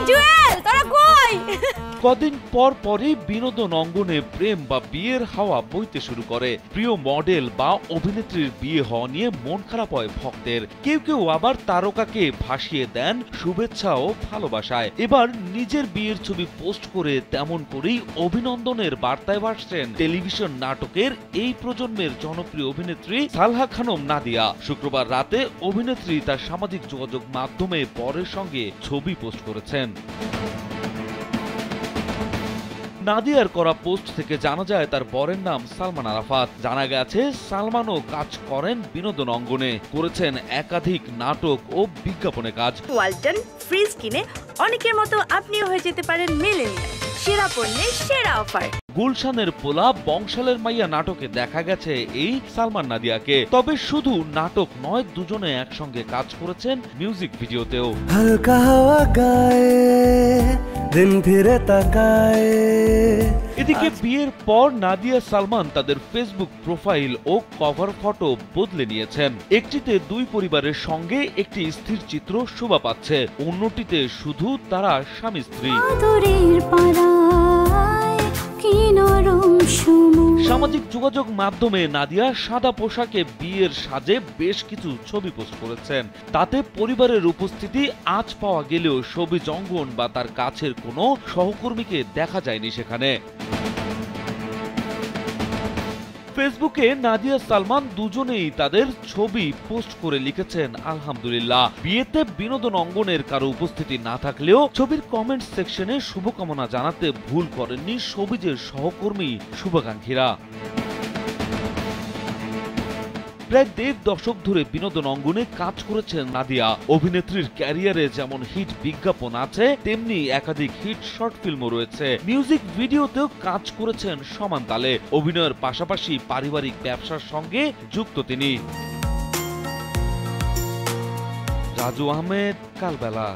জুয়েল তোরা কই? কদিন পর পরই বিনোদন অঙ্গনে প্রেম বা বিয়ের হাওয়া বইতে শুরু করে। প্রিয় মডেল বা অভিনেত্রীর বিয়ে হওয়া নিয়ে মন খারাপ হয় ভক্তের। কেউ কেউ আবার তারকাকে ভাসিয়ে দেন শুভেচ্ছা ও ভালোবাসায়। এবার নিজের বিয়ের ছবি পোস্ট করে তেমন করেই অভিনন্দনের বার্তায় ভাসছেন টেলিভিশন নাটকের এই প্রজন্মের জনপ্রিয় অভিনেত্রী সালহা খানম নাদিয়া। শুক্রবার রাতে অভিনেত্রী তার সামাজিক যোগাযোগ মাধ্যমে বরের সঙ্গে ছবি পোস্ট করেছেন। নাদিয়ার করা পোস্ট থেকে জানা যায় তার বরের নাম সালমান আরাফাত। জানা গেছে সালমানও কাজ করেন বিনোদন অঙ্গনে, করেছেন একাধিক নাটক ও বিজ্ঞাপনে কাজ। ওয়ালটন ফ্রিজ কিনে অনেকের মতো আপনিও হয়ে যেতে পারেন মিলেনিয়াল। সেরা পণ্যের সেরা অফার। গুলশানের পোলা বংশালের মাইয়া নাটকে দেখা গেছে এই সালমান নাদিয়াকে। তবে শুধু নাটক নয়, দুজনে একসঙ্গে কাজ করেছেন মিউজিক ভিডিওতেও। হালকা হাওয়া গায়ে দিন ফিরে তাকায়। এদিকে বিয়ের পর নাদিয়া সালমান তাদের ফেসবুক প্রোফাইল ও কভার ফটো বদলে নিয়েছেন। একটিতে দুই পরিবারের সঙ্গে একটি স্থির চিত্র শোভা পাচ্ছে, অন্যটিতে শুধু তারা স্বামী স্ত্রী। সামাজিক যোগাযোগ মাধ্যমে নাদিয়া সাদা পোশাকে বিয়ের সাজে বেশ কিছু ছবি পোস্ট করেছেন। তাতে পরিবারের উপস্থিতি আজ পাওয়া গেলেও সবুজ অঙ্গন বা তার কাছের কোনো সহকর্মীকে দেখা যায়নি সেখানে। ফেসবুকে নাদিয়া সালমান দুজনেই তাদের ছবি পোস্ট করে লিখেছেন আলহামদুলিল্লাহ। বিয়েতে বিনোদন অঙ্গনের কারো উপস্থিতি না থাকলেও ছবির কমেন্ট সেকশনে শুভকামনা জানাতে ভুল করেননি সবিজের সহকর্মী শুভাকাঙ্ক্ষীরা। প্রায় ১.৫ দশক ধরে বিনোদন অঙ্গনে কাজ করেছেন নাদিয়া। অভিনেত্রীর ক্যারিয়ারে যেমন হিট বিজ্ঞাপন আছে, তেমনি একাধিক হিট শর্ট ফিল্মও রয়েছে। মিউজিক ভিডিওতেও কাজ করেছেন সমান তালে। অভিনয়ের পাশাপাশি পারিবারিক ব্যবসার সঙ্গে যুক্ত তিনি। রাজু আহমেদ, কালবেলা।